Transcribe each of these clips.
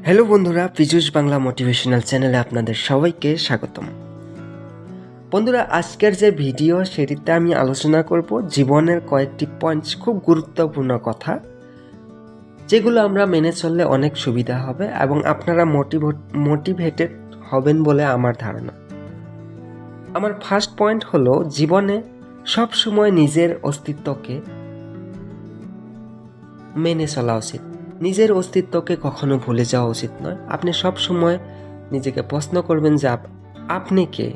Hello বন্ধুরা, Piyush Bangla motivational চ্যানেলে আপনাদের সবাইকে স্বাগতম। বন্ধুরা, আজকের যে ভিডিও সেটিতে আমি আলোচনা করব জীবনের কয়েকটি পয়েন্টস, খুব গুরুত্বপূর্ণ কথা, যেগুলো আমরা মেনে চললে অনেক সুবিধা হবে এবং আপনারা মোটিভেটেড হবেন বলে আমার ধারণা। আমার ফার্স্ট পয়েন্ট হলো, জীবনে সবসময় নিজের অস্তিত্বকে মেনে চলা উচিত। নিজের অস্তিত্বকে কখনো ভুলে যাওয়া উচিত নয়। আপনি সব সময় নিজেকে প্রশ্ন করবেন যে আপনি কে,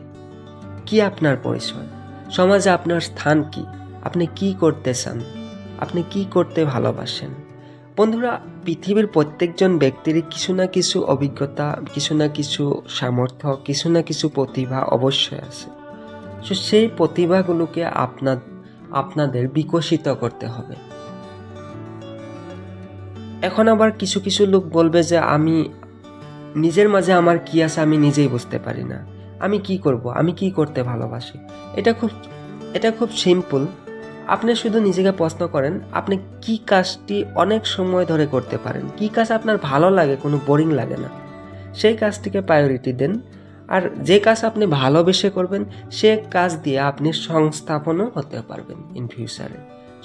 কি আপনার পরিচয়, সমাজে আপনার স্থান কি, আপনি কি করতে চান, আপনি কি করতে ভালোবাসেন। বন্ধুরা, পৃথিবীর প্রত্যেকজন ব্যক্তিরই কিছু না কিছু অভিজ্ঞতা, কিছু না কিছু সামর্থ্য, কিছু না কিছু প্রতিভা অবশ্যই আছে। তো সেই প্রতিভাগুলোকে আপনাদের বিকশিত করতে হবে। এখন আবার কিছু কিছু লোক বলবে যে আমি নিজের মাঝে আমার কি আছে আমি নিজেই বুঝতে পারি না, আমি কি করব, আমি কি করতে ভালোবাসি। এটা খুব সিম্পল। আপনি শুধু নিজেকে প্রশ্ন করেন, আপনি কি কাজটি অনেক সময় ধরে করতে পারেন, কি কাজ আপনার ভালো লাগে, কোনো বোরিং লাগে না, সেই কাজটিকে প্রায়োরিটি দেন। আর যে কাজ আপনি ভালোবেসে করবেন, সে কাজ দিয়ে আপনি সংস্থাপনও হতে পারবেন ইন ফিউচারে।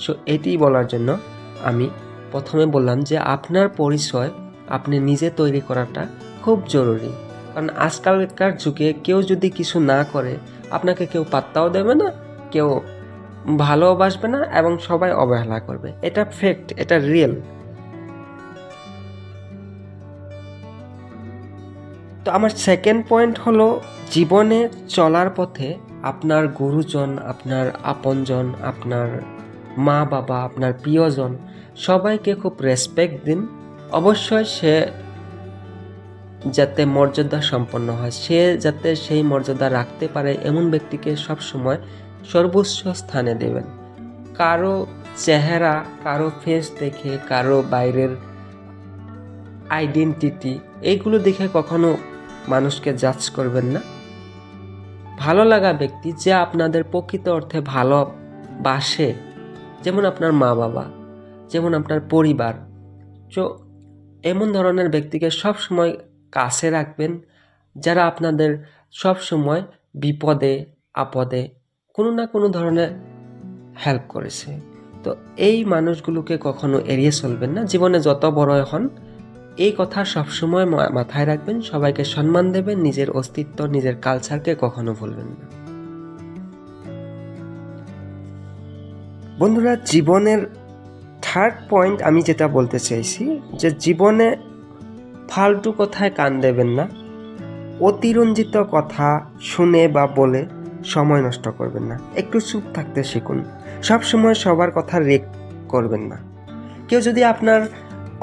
সো এটি বলার জন্য আমি প্রথমে বললাম যে আপনার পরিচয় আপনি নিজে তৈরি করাটা খুব জরুরি। কারণ আজকালকার যুগে কেউ যদি কিছু না করে, আপনাকে কেউ পাত্তাও দেবে না, কেউ ভালোবাসবে না এবং সবাই অবহেলা করবে। এটা ফ্যাক্ট, এটা রিয়েল। তো আমার সেকেন্ড পয়েন্ট হলো, জীবনে চলার পথে আপনার গুরুজন, আপনার আপনজন, আপনার মা বাবা, আপনার প্রিয়জন, সবাইকে খুব রেসপেক্ট দিন। অবশ্যই সে যাতে মর্যাদা সম্পন্ন হয়, সে যাতে সেই মর্যাদা রাখতে পারে এমন ব্যক্তিকে সবসময় সর্বোচ্চ স্থানে দেবেন। কারো চেহারা, কারো ফেস দেখে, কারো বাইরের আইডেন্টিটি, এইগুলো দেখে কখনো মানুষকে জাজ করবেন না। ভালো লাগা ব্যক্তি, যে আপনাদের প্রকৃত অর্থে ভালোবাসে, যেমন আপনার মা বাবা, যেমন আপনার পরিবার, তো এমন ধরনের ব্যক্তিকে সব সময় কাছে রাখবেন, যারা আপনাদের সব সময় বিপদে আপদে কোনো না কোনো ধরনের হেল্প করেছে। তো এই মানুষগুলোকে কখনো এড়িয়ে চলবেন না। জীবনে যত বড় হন, এই কথা সবসময় মাথায় রাখবেন। সবাইকে সম্মান দেবেন, নিজের অস্তিত্ব, নিজের কালচারকে কখনো ভুলবেন না। বন্ধুরা, জীবনের থার্ড পয়েন্ট আমি যেটা বলতে চাইছি, যে জীবনে ফালতু কথায় কান দেবেন না। অতিরঞ্জিত কথা শুনে বা বলে সময় নষ্ট করবেন না। একটু চুপ থাকতে শিখুন। সবসময় সবার কথা রিয়েক্ট করবেন না। কেউ যদি আপনার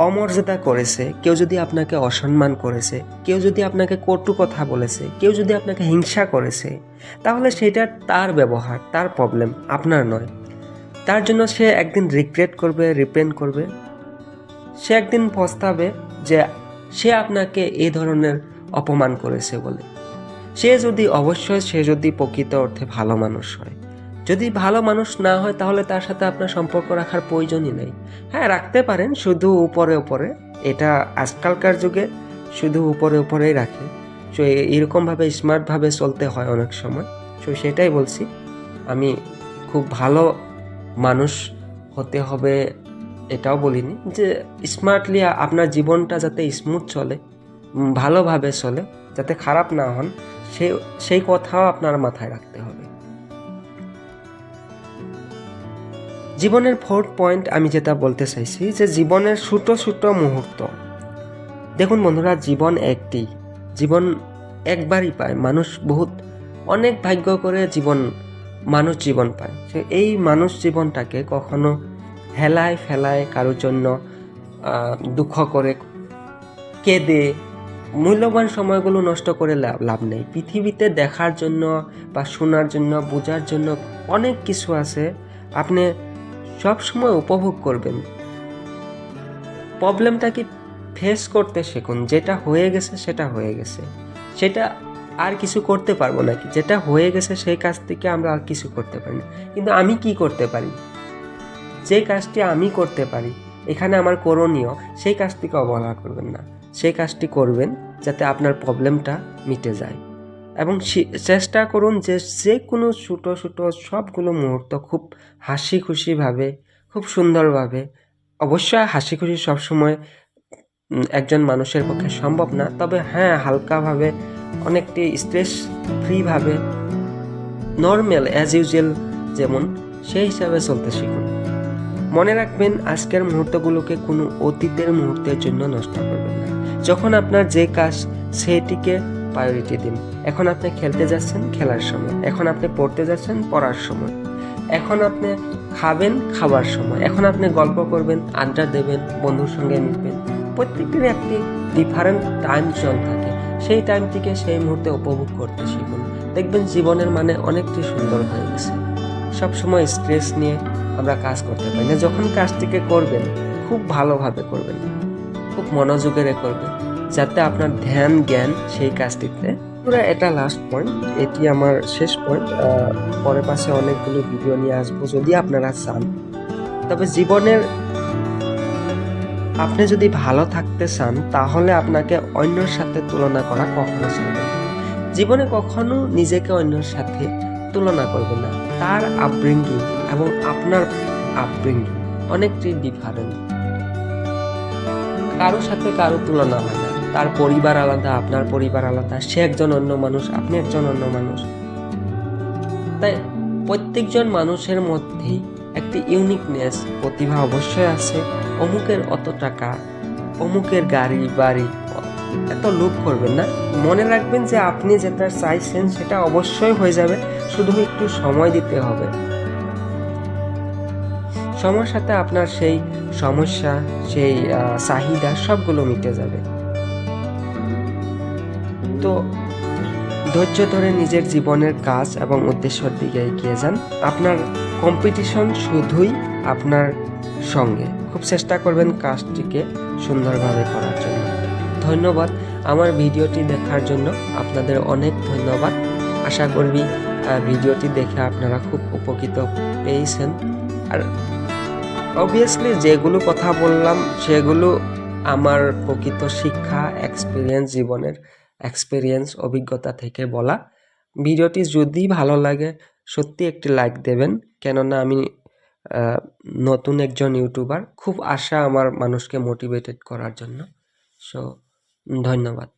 অমর্যাদা করেছে, কেউ যদি আপনাকে অসম্মান করেছে, কেউ যদি আপনাকে কটু কথা বলেছে, কেউ যদি আপনাকে হিংসা করেছে, তাহলে সেটা তার ব্যবহার, তার প্রবলেম, আপনার নয়। তার জন্য সে একদিন রিগ্রেট করবে, রিপেন্ট করবে। সে একদিন পস্তাবে যে সে আপনাকে এই ধরনের অপমান করেছে বলে। সে যদি প্রকৃত অর্থে ভালো মানুষ হয়। যদি ভালো মানুষ না হয়, তাহলে তার সাথে আপনার সম্পর্ক রাখার প্রয়োজনই নেই। হ্যাঁ, রাখতে পারেন, শুধু উপরে উপরে। এটা আজকালকার যুগে শুধু উপরে উপরেই রাখে। সো এরকমভাবে স্মার্টভাবে চলতে হয় অনেক সময়। সো সেটাই বলছি, আমি খুব ভালো মানুষ হতে হবে এটাও বলিনি, যে স্মার্টলি আপনার জীবনটা যাতে স্মুথ চলে, ভালোভাবে চলে, যাতে খারাপ না হন, সেই কথাও আপনার মাথায় রাখতে হবে। জীবনের ফোর্থ পয়েন্ট আমি যেটা বলতে চাইছি, যে জীবনের ছোট ছোট মুহূর্ত। দেখুন বন্ধুরা, জীবন একবারই পায় মানুষ। অনেক ভাগ্য করে মানুষ জীবন পায়। সে এই মানুষ জীবনটাকে কখনো হেলায় ফেলায়, কারোর জন্য দুঃখ করে, কেঁদে মূল্যবান সময়গুলো নষ্ট করে লাভ নেই। পৃথিবীতে দেখার জন্য বা শোনার জন্য, বোঝার জন্য অনেক কিছু আছে। আপনি সবসময় উপভোগ করবেন। প্রবলেমটাকে ফেস করতে শিখুন। যেটা হয়ে গেছে সেটা হয়ে গেছে, সেটা আর কিছু করতে পারবো নাকি? যেটা হয়ে গেছে সেই কাজ থেকে আমরা আর কিছু করতে পারি না। কিন্তু আমি কি করতে পারি? যে কাজটি আমি করতে পারি, এখানে আমার করণীয়, সেই কাজটিকে অবহেলা করবেন না। সেই কাজটি করবেন যাতে আপনার প্রবলেমটা মিটে যায়। এবং চেষ্টা করুন যে কোনো ছোটো ছোটো সবগুলো মুহূর্ত খুব হাসি খুশিভাবে, খুব সুন্দরভাবে, অবশ্যই হাসি খুশি সবসময় একজন মানুষের পক্ষে সম্ভব না, তবে হ্যাঁ হালকাভাবে, অনেকটি স্ট্রেস ফ্রিভাবে, নর্মাল অ্যাজ ইউজুয়াল যেমন, সেই হিসাবে চলতে শিখুন। মনে রাখবেন আজকের মুহূর্তগুলোকে কোনো অতীতের মুহূর্তের জন্য নষ্ট করবেন না। যখন আপনার যে কাজ সেটিকে প্রায়োরিটি দিন। এখন আপনি খেলতে যাচ্ছেন, খেলার সময়। এখন আপনি পড়তে যাচ্ছেন, পড়ার সময়। এখন আপনি খাবেন, খাবার সময়। এখন আপনি গল্প করবেন, আড্ডা দেবেন, বন্ধুর সঙ্গে মিশবেন। প্রত্যেকটির একটি ডিফারেন্ট টাইম জোন থাকে। সেই টাইমটিকে সেই মুহূর্তে উপভোগ করতে শিখুন। দেখবেন জীবনের মানে অনেকটি সুন্দর হয়ে গেছে। সবসময় স্ট্রেস নিয়ে আমরা কাজ করতে পারি না। যখন কাজটিকে করবেন, খুব ভালোভাবে করবেন, খুব মনোযোগের করবেন, যাতে আপনার ধ্যান জ্ঞান সেই কাজটিতে পুরো। এটা লাস্ট পয়েন্ট, এটি আমার শেষ পয়েন্ট। পরে পাশে অনেকগুলো ভিডিও নিয়ে আসবো যদি আপনারা চান। তবে জীবনের আপনি যদি ভালো থাকতে চান, তাহলে আপনাকে অন্যের সাথে তুলনা করা কখনো চলবে না। জীবনে কখনো নিজেকে অন্যের সাথে তুলনা করবেন না। তার আপব্রিঙ্গিং এবং আপনার আপব্রিঙ্গিং অনেকটি ডিফারেন্ট। কারোর সাথে কারো তুলনা হয় না। তার পরিবার আলাদা, আপনার পরিবার আলাদা। সে একজন অন্য মানুষ, আপনি একজন অন্য মানুষ। তাই প্রত্যেকজন মানুষের মধ্যেই একটি ইউনিকনেস, প্রতিভা অবশ্যই আছে। অমুকের অত টাকা, অমুকের গাড়ি বাড়ি, এত লোভ করবেন না। মনে রাখবেন যে আপনি যেটা চাইছেন সেটা অবশ্যই হয়ে যাবে, শুধু একটু সময় দিতে হবে। সময়ের সাথে আপনার সেই সমস্যা, সেই চাহিদা সবগুলো মিটে যাবে। তো ধৈর্য ধরে নিজের জীবনের কাজ এবং উদ্দেশ্যের দিকে এগিয়ে যান। আপনার কম্পিটিশন শুধুই আপনার সঙ্গে। খুব চেষ্টা করবেন কাজটিকে সুন্দরভাবে করার জন্য। ধন্যবাদ আমার ভিডিওটি দেখার জন্য। আপনাদের অনেক ধন্যবাদ। আশা করি ভিডিওটি দেখে আপনারা খুব উপকৃত পেয়েছেন। আর অবভিয়াসলি যেগুলো কথা বললাম সেগুলো আমার প্রকৃত শিক্ষা, এক্সপিরিয়েন্স, জীবনের এক্সপিরিয়েন্স, অভিজ্ঞতা থেকে বলা। ভিডিওটি যদি ভালো লাগে সত্যি একটি লাইক দেবেন, কেননা আমি নতুন একজন ইউটিউবার। খুব আশা আমার মানুষকে মোটিভেটেড করার জন্য। সো ধন্যবাদ।